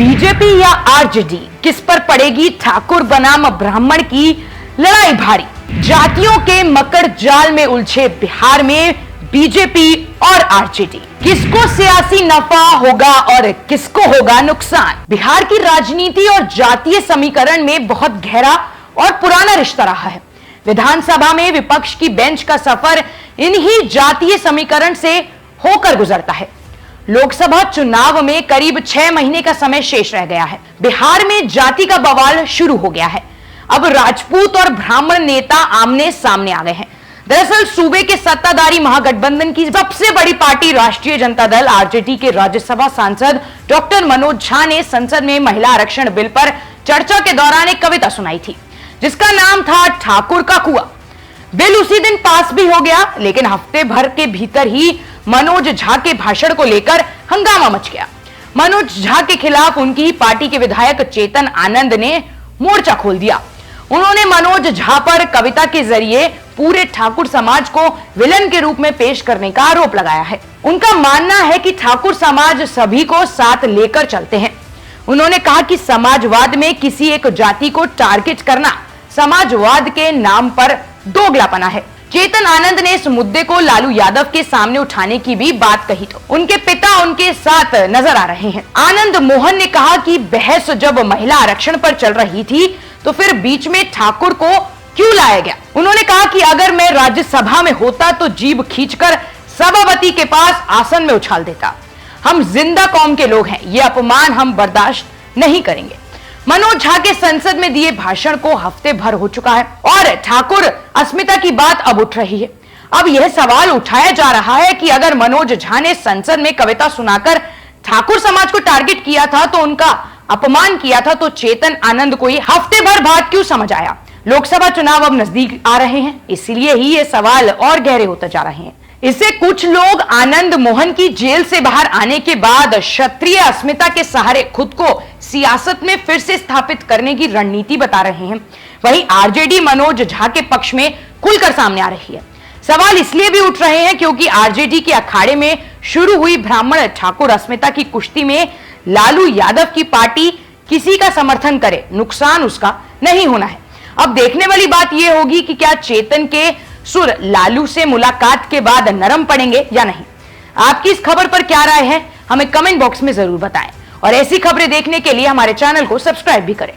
BJP या RJD, किस पर पड़ेगी ठाकुर बनाम ब्राह्मण की लड़ाई भारी। जातियों के मकर जाल में उलझे बिहार में बीजेपी और आरजेडी, किसको सियासी नफा होगा और किसको होगा नुकसान। बिहार की राजनीति और जातीय समीकरण में बहुत गहरा और पुराना रिश्ता रहा है। विधानसभा में विपक्ष की बेंच का सफर इन्हीं जातीय समीकरण से होकर गुजरता है। लोकसभा चुनाव में करीब 6 महीने का समय शेष रह गया है। बिहार में जाति का बवाल शुरू हो गया है। अब राजपूत और ब्राह्मण नेता आमने सामने आ गए हैं। दरअसल सूबे के सत्ताधारी महागठबंधन की सबसे बड़ी पार्टी राष्ट्रीय जनता दल आरजेडी के राज्यसभा सांसद डॉक्टर मनोज झा ने संसद में महिला आरक्षण बिल पर चर्चा के दौरान एक कविता सुनाई थी, जिसका नाम था ठाकुर का कुआं। बिल उसी दिन पास भी हो गया, लेकिन हफ्ते भर के भीतर ही मनोज झा के भाषण को लेकर हंगामा मच गया। मनोज झा के खिलाफ उनकी पार्टी के विधायक चेतन आनंद ने मोर्चा खोल दिया। उन्होंने मनोज झा पर कविता के जरिए पूरे ठाकुर समाज को विलन के रूप में पेश करने का आरोप लगाया है। उनका मानना है कि ठाकुर समाज सभी को साथ लेकर चलते हैं। उन्होंने कहा कि समाजवाद में किसी एक जाति को टारगेट करना समाजवाद के नाम पर दोगलापना है। चेतन आनंद ने इस मुद्दे को लालू यादव के सामने उठाने की भी बात कही तो उनके पिता उनके साथ नजर आ रहे हैं। आनंद मोहन ने कहा कि बहस जब महिला आरक्षण पर चल रही थी तो फिर बीच में ठाकुर को क्यों लाया गया। उन्होंने कहा कि अगर मैं राज्यसभा में होता तो जीभ खींचकर सभापति के पास आसन में उछाल देता। हम जिंदा कौम के लोग हैं, ये अपमान हम बर्दाश्त नहीं करेंगे। मनोज झा के संसद में दिए भाषण को हफ्ते भर हो चुका है और ठाकुर अस्मिता की बात अब उठ रही है। अब यह सवाल उठाया जा रहा है कि अगर मनोज झा ने संसद में कविता सुनाकर ठाकुर समाज को टारगेट किया था, तो उनका अपमान किया था, तो चेतन आनंद को ये हफ्ते भर बाद क्यों समझ आया। लोकसभा चुनाव अब नजदीक आ रहे हैं, इसलिए ही ये सवाल और गहरे होते जा रहे हैं। इससे कुछ लोग आनंद मोहन की जेल से बाहर आने के बाद क्षत्रिय अस्मिता के सहारे खुद को सियासत में फिर से स्थापित करने की रणनीति बता रहे हैं। वहीं आरजेडी मनोज झा के पक्ष में खुलकर सामने आ रही है। सवाल इसलिए भी उठ रहे हैं क्योंकि आरजेडी के अखाड़े में शुरू हुई ब्राह्मण ठाकुर अस्मिता की कुश्ती में लालू यादव की पार्टी किसी का समर्थन करे, नुकसान उसका नहीं होना है। अब देखने वाली बात यह होगी कि क्या चेतन के सुर लालू से मुलाकात के बाद नरम पड़ेंगे या नहीं। आपकी इस खबर पर क्या राय है, हमें कमेंट बॉक्स में जरूर बताएं और ऐसी खबरें देखने के लिए हमारे चैनल को सब्सक्राइब भी करें।